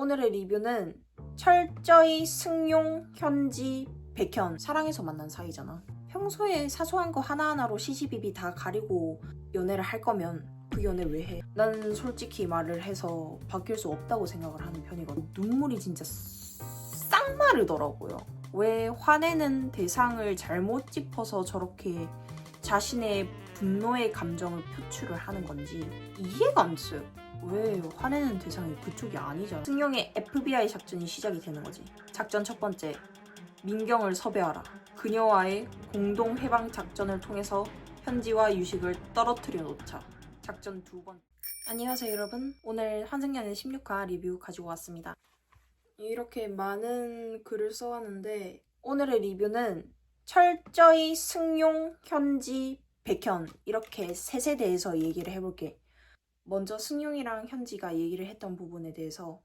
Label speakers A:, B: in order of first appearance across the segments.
A: 오늘의 리뷰는 철저히 승용, 현지, 백현 사랑해서 만난 사이잖아. 평소에 사소한 거 하나하나로 시시비비 다 가리고 연애를 할 거면 그 연애 왜 해? 난 솔직히 말을 해서 바뀔 수 없다고 생각을 하는 편이거든. 눈물이 진짜 싹 마르더라고요. 왜 화내는 대상을 잘못 짚어서 저렇게 자신의 분노의 감정을 표출을 하는 건지 이해가 안 됐어요. 왜 화내는 대상이 그쪽이 아니잖아. 승용의 FBI 작전이 시작이 되는 거지. 작전 첫 번째, 민경을 섭외하라. 그녀와의 공동 해방 작전을 통해서 현지와 유식을 떨어뜨려 놓자. 작전 두 번째. 안녕하세요 여러분. 오늘 환승연애 16화 리뷰 가지고 왔습니다. 이렇게 많은 글을 써왔는데 오늘의 리뷰는 철저히 승용, 현지, 백현 이렇게 셋에 대해서 얘기를 해볼게. 먼저 승용이랑 현지가 얘기를 했던 부분에 대해서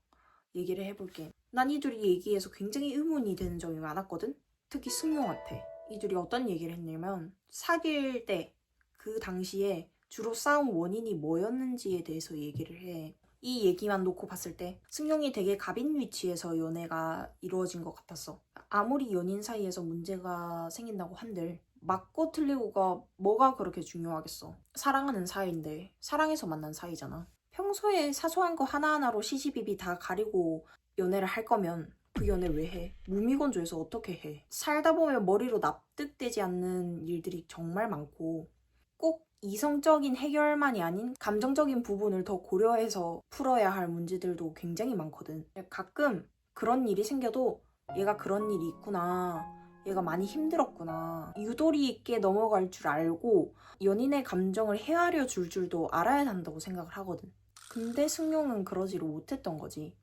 A: 얘기를 해볼게. 난 이 둘이 얘기해서 굉장히 의문이 되는 점이 많았거든? 특히 승용한테. 이 둘이 어떤 얘기를 했냐면 사귈 때 그 당시에 주로 싸운 원인이 뭐였는지에 대해서 얘기를 해. 이 얘기만 놓고 봤을 때 승용이 되게 갑인 위치에서 연애가 이루어진 것 같았어. 아무리 연인 사이에서 문제가 생긴다고 한들 맞고 틀리고가 뭐가 그렇게 중요하겠어. 사랑하는 사이인데 사랑해서 만난 사이잖아. 평소에 사소한 거 하나하나로 시시비비 다 가리고 연애를 할 거면 그 연애 왜 해? 무미건조해서 어떻게 해? 살다 보면 머리로 납득되지 않는 일들이 정말 많고 꼭 이성적인 해결만이 아닌 감정적인 부분을 더 고려해서 풀어야 할 문제들도 굉장히 많거든. 가끔 그런 일이 생겨도 얘가 그런 일이 있구나. 얘가 많이 힘들었구나. 유도리 있게 넘어갈 줄 알고 연인의 감정을 헤아려 줄 줄도 알아야 한다고 생각을 하거든. 근데 승용은 그러지를 못했던 거지.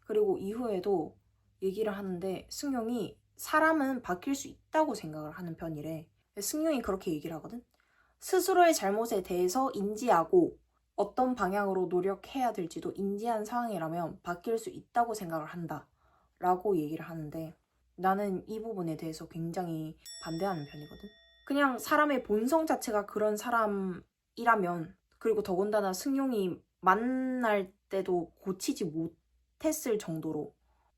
A: 그리고 이후에도 얘기를 하는데 승용이 사람은 바뀔 수 있다고 생각을 하는 편이래. 승용이 그렇게 얘기를 하거든. 스스로의 잘못에 대해서 인지하고 어떤 방향으로 노력해야 될지도 인지한 상황이라면 바뀔 수 있다고 생각을 한다 라고 얘기를 하는데 나는 이 부분에 대해서 굉장히 반대하는 편이거든. 그냥 사람의 본성 자체가 그런 사람이라면, 그리고 더군다나 승용이 만날 때도 고치지 못했을 정도로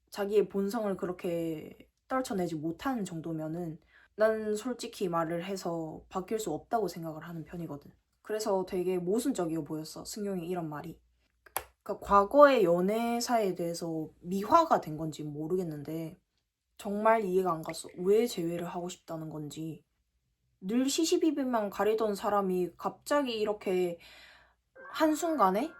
A: 자기의 본성을 그렇게 떨쳐내지 못하는 정도면은 난 솔직히 말을 해서 바뀔 수 없다고 생각을 하는 편이거든. 그래서 되게 모순적이어 보였어, 승용이 이런 말이. 그러니까 과거의 연애사에 대해서 미화가 된 건지 모르겠는데 정말 이해가 안 갔어. 왜 재회를 하고 싶다는 건지. 늘 시시비비만 가리던 사람이 갑자기 이렇게 한순간에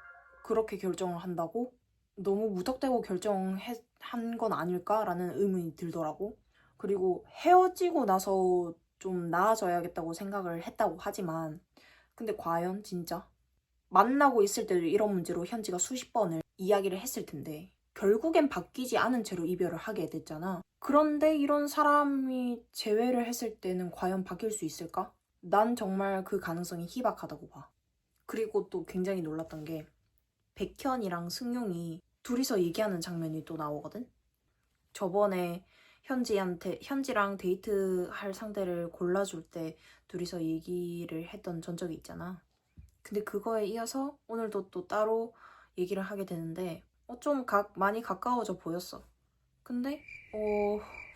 A: 그렇게 결정을 한다고? 너무 무턱대고 결정한 건 아닐까라는 의문이 들더라고. 그리고 헤어지고 나서 좀 나아져야겠다고 생각을 했다고 하지만 근데 과연 진짜? 만나고 있을 때도 이런 문제로 현지가 수십 번을 이야기를 했을 텐데 결국엔 바뀌지 않은 채로 이별을 하게 됐잖아. 그런데 이런 사람이 재회를 했을 때는 과연 바뀔 수 있을까? 난 정말 그 가능성이 희박하다고 봐. 그리고 또 굉장히 놀랐던 게 백현이랑 승용이 둘이서 얘기하는 장면이 또 나오거든? 저번에 현지랑 데이트할 상대를 골라줄 때 둘이서 얘기를 했던 전적이 있잖아. 근데 그거에 이어서 오늘도 또 따로 얘기를 하게 되는데 좀 많이 가까워져 보였어. 근데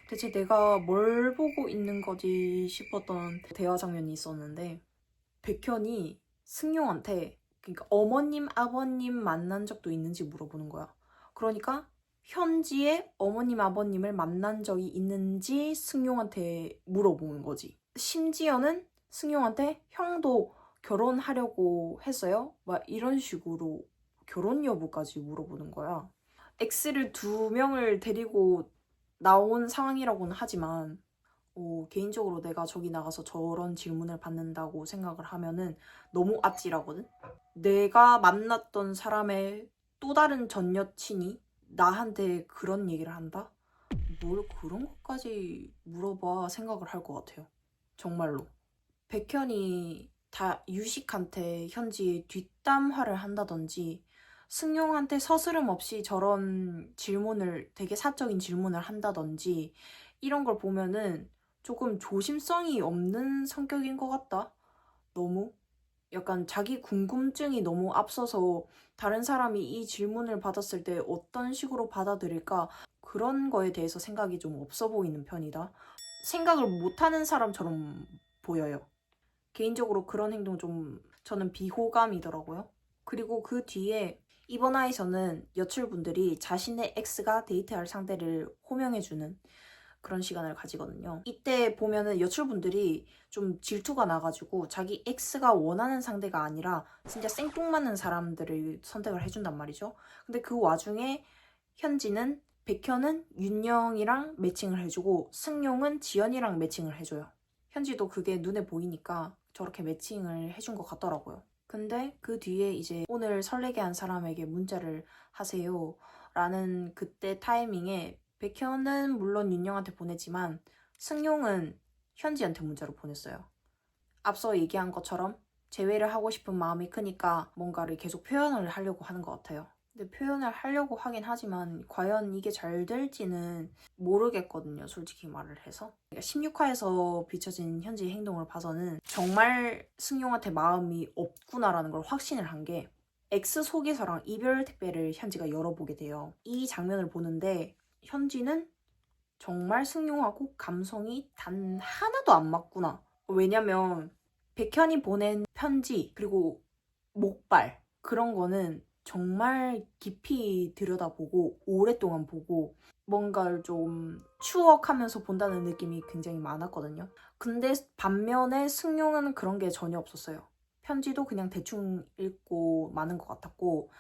A: 대체 내가 뭘 보고 있는 거지 싶었던 대화 장면이 있었는데 백현이 승용한테 그러니까 어머님, 아버님 만난 적도 있는지 물어보는 거야. 그러니까 현지의 어머님, 아버님을 만난 적이 있는지 승용한테 물어보는 거지. 심지어는 승용한테 형도 결혼하려고 했어요? 막 이런 식으로 결혼 여부까지 물어보는 거야. X를 두 명을 데리고 나온 상황이라고는 하지만 개인적으로 내가 저기 나가서 저런 질문을 받는다고 생각을 하면은 너무 아찔하거든? 내가 만났던 사람의 또 다른 전 여친이 나한테 그런 얘기를 한다? 뭘 그런 것까지 물어봐 생각을 할 것 같아요. 정말로. 백현이 다 유식한테 현지에 뒷담화를 한다든지 승용한테 서스름 없이 저런 질문을 되게 사적인 질문을 한다든지 이런 걸 보면은 조금 조심성이 없는 성격인 것 같다. 너무. 약간 자기 궁금증이 너무 앞서서 다른 사람이 이 질문을 받았을 때 어떤 식으로 받아들일까 그런 거에 대해서 생각이 좀 없어 보이는 편이다. 생각을 못하는 사람처럼 보여요. 개인적으로 그런 행동 좀 저는 비호감이더라고요. 그리고 그 뒤에 이번 화에서는 여출분들이 자신의 X가 데이트할 상대를 호명해주는 그런 시간을 가지거든요. 이때 보면은 여출분들이 좀 질투가 나가지고 자기 X가 원하는 상대가 아니라 진짜 생뚱맞는 사람들을 선택을 해준단 말이죠. 근데 그 와중에 현지는 백현은 윤영이랑 매칭을 해주고 승용은 지연이랑 매칭을 해줘요. 현지도 그게 눈에 보이니까 저렇게 매칭을 해준 것 같더라고요. 근데 그 뒤에 이제 오늘 설레게 한 사람에게 문자를 하세요 라는 그때 타이밍에 백현은 물론 윤영한테 보냈지만 승용은 현지한테 문자로 보냈어요. 앞서 얘기한 것처럼 재회를 하고 싶은 마음이 크니까 뭔가를 계속 표현을 하려고 하는 것 같아요. 근데 표현을 하려고 하긴 하지만 과연 이게 잘 될지는 모르겠거든요. 솔직히 말을 해서. 16화에서 비춰진 현지의 행동을 봐서는 정말 승용한테 마음이 없구나라는 걸 확신을 한 게 X 소개서랑 이별 택배를 현지가 열어보게 돼요. 이 장면을 보는데 현지는 정말 승용하고 감성이 단 하나도 안 맞구나. 왜냐면 백현이 보낸 편지 그리고 목발 그런 거는 정말 깊이 들여다보고 오랫동안 보고 뭔가를 좀 추억하면서 본다는 느낌이 굉장히 많았거든요. 근데 반면에 승용은 그런 게 전혀 없었어요. 편지도 그냥 대충 읽고 마는 것 같았고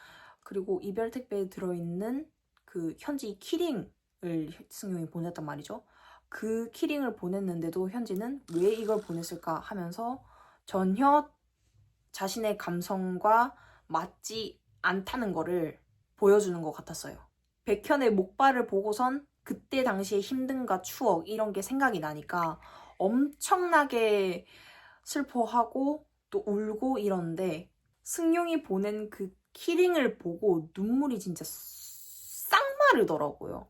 A: 그리고 이별 택배에 들어있는 그 현지 키링을 승용이 보냈단 말이죠. 그 키링을 보냈는데도 현지는 왜 이걸 보냈을까 하면서 전혀 자신의 감성과 맞지 않다는 거를 보여주는 것 같았어요. 백현의 목발을 보고선 그때 당시의 힘듦과 추억 이런 게 생각이 나니까 엄청나게 슬퍼하고 또 울고 이러는데 승용이 보낸 그 키링을 보고 눈물이 진짜 싹 마르더라고요.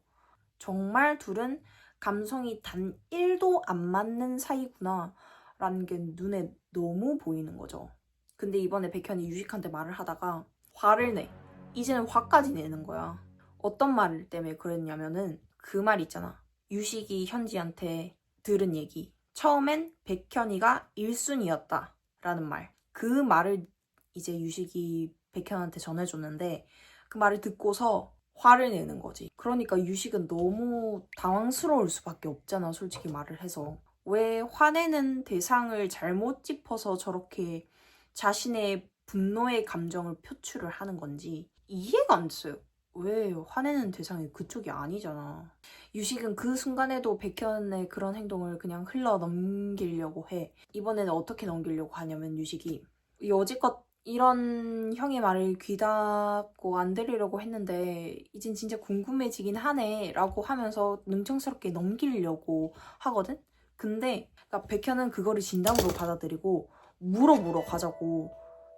A: 정말 둘은 감성이 단 1도 안 맞는 사이구나 라는 게 눈에 너무 보이는 거죠. 근데 이번에 백현이 유식한테 말을 하다가 화를 내. 이제는 화까지 내는 거야. 어떤 말 때문에 그랬냐면은 그 말 있잖아. 유식이 현지한테 들은 얘기. 처음엔 백현이가 1순위였다 라는 말. 그 말을 이제 유식이 백현한테 전해줬는데 그 말을 듣고서 화를 내는 거지. 그러니까 유식은 너무 당황스러울 수밖에 없잖아, 솔직히 말을 해서. 왜 화내는 대상을 잘못 짚어서 저렇게 자신의 분노의 감정을 표출을 하는 건지 이해가 안 됐어요. 왜 화내는 대상이 그쪽이 아니잖아. 유식은 그 순간에도 백현의 그런 행동을 그냥 흘러 넘기려고 해. 이번에는 어떻게 넘기려고 하냐면 유식이 여지껏 이런 형의 말을 귀닫고 안 들으려고 했는데 이젠 진짜 궁금해지긴 하네 라고 하면서 능청스럽게 넘기려고 하거든? 근데 그러니까 백현은 그거를 진담으로 받아들이고 물어보러 가자고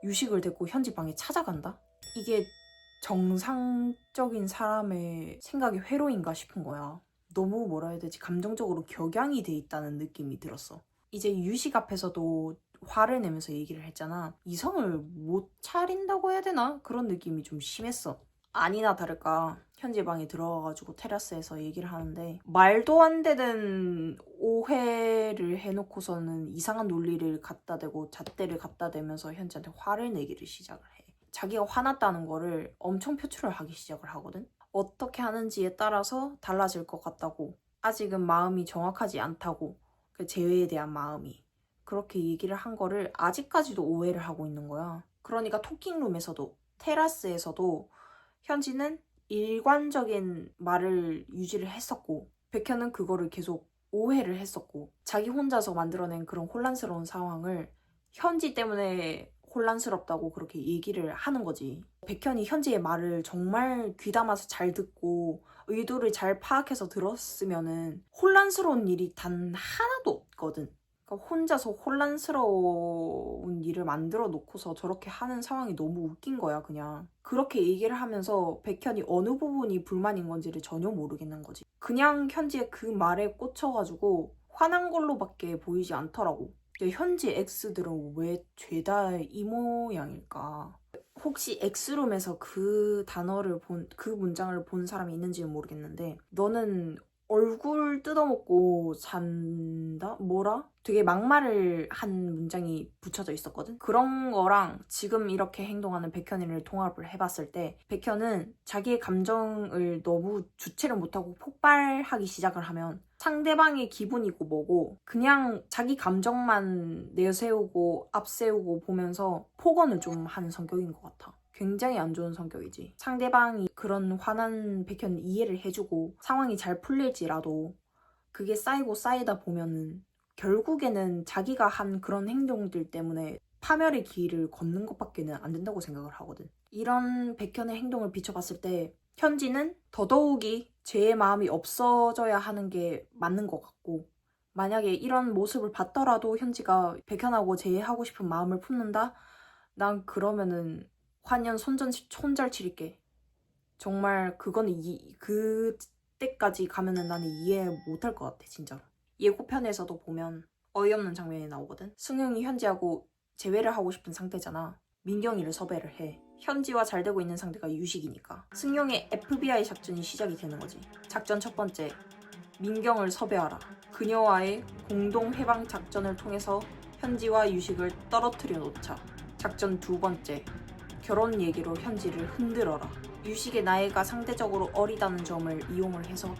A: 유식을 데리고 현지 방에 찾아간다? 이게 정상적인 사람의 생각의 회로인가 싶은 거야. 너무 뭐라 해야 되지? 감정적으로 격양이 돼 있다는 느낌이 들었어. 이제 유식 앞에서도 화를 내면서 얘기를 했잖아. 이성을 못 차린다고 해야 되나? 그런 느낌이 좀 심했어. 아니나 다를까 현지 방에 들어가가지고 테라스에서 얘기를 하는데 말도 안 되는 오해를 해놓고서는 이상한 논리를 갖다 대고 잣대를 갖다 대면서 현지한테 화를 내기를 시작을 해. 자기가 화났다는 거를 엄청 표출을 하기 시작을 하거든. 어떻게 하는지에 따라서 달라질 것 같다고. 아직은 마음이 정확하지 않다고. 그 재회에 대한 마음이. 그렇게 얘기를 한 거를 아직까지도 오해를 하고 있는 거야. 그러니까 토킹룸에서도 테라스에서도 현지는 일관적인 말을 유지를 했었고 백현은 그거를 계속 오해를 했었고 자기 혼자서 만들어낸 그런 혼란스러운 상황을 현지 때문에 혼란스럽다고 그렇게 얘기를 하는 거지. 백현이 현지의 말을 정말 귀담아서 잘 듣고 의도를 잘 파악해서 들었으면은 혼란스러운 일이 단 하나도 없거든. 그러니까 혼자서 혼란스러운 일을 만들어 놓고서 저렇게 하는 상황이 너무 웃긴 거야, 그냥. 그렇게 얘기를 하면서 백현이 어느 부분이 불만인 건지를 전혀 모르겠는 거지. 그냥 현지의 그 말에 꽂혀가지고 화난 걸로밖에 보이지 않더라고. 근데 현지 X들은 왜 죄다 이 모양일까? 혹시 X룸에서 그 단어를 그 문장을 본 사람이 있는지는 모르겠는데 너는 얼굴 뜯어먹고 잔다? 뭐라? 되게 막말을 한 문장이 붙여져 있었거든? 그런 거랑 지금 이렇게 행동하는 백현이를 통합을 해봤을 때 백현은 자기의 감정을 너무 주체를 못하고 폭발하기 시작을 하면 상대방의 기분이고 뭐고 그냥 자기 감정만 내세우고 앞세우고 보면서 폭언을 좀 하는 성격인 것 같아. 굉장히 안 좋은 성격이지. 상대방이 그런 화난 백현을 이해를 해주고 상황이 잘 풀릴지라도 그게 쌓이고 쌓이다 보면은 결국에는 자기가 한 그런 행동들 때문에 파멸의 길을 걷는 것밖에는 안 된다고 생각을 하거든. 이런 백현의 행동을 비춰봤을 때 현지는 더더욱이 죄의 마음이 없어져야 하는 게 맞는 것 같고 만약에 이런 모습을 봤더라도 현지가 백현하고 재회하고 싶은 마음을 품는다? 난 그러면은 환연 손절치릴게. 정말 그거는 그때까지 가면은 나는 이해 못할 것 같아 진짜로. 예고편에서도 보면 어이없는 장면이 나오거든. 승용이 현지하고 재회를 하고 싶은 상태잖아. 민경이를 섭외를 해. 현지와 잘 되고 있는 상대가 유식이니까. 승용의 FBI 작전이 시작이 되는 거지. 작전 첫 번째, 민경을 섭외하라. 그녀와의 공동 해방 작전을 통해서 현지와 유식을 떨어뜨려 놓자. 작전 두 번째, 결혼 얘기로 현지를 흔들어라. 유식의 나이가 상대적으로 어리다는 점을 이용을 해서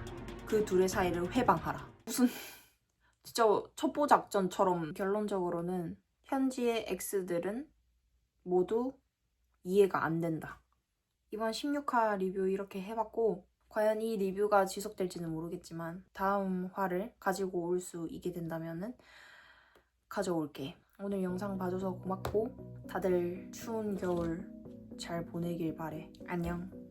A: 그 둘의 사이를 회방하라. 무슨 진짜 첩보 작전처럼. 결론적으로는 현지의 X들은 모두 이해가 안 된다. 이번 16화 리뷰 이렇게 해봤고 과연 이 리뷰가 지속될지는 모르겠지만 다음 화를 가지고 올 수 있게 된다면은 가져올게. 오늘 영상 봐줘서 고맙고 다들 추운 겨울 잘 보내길 바래. 안녕.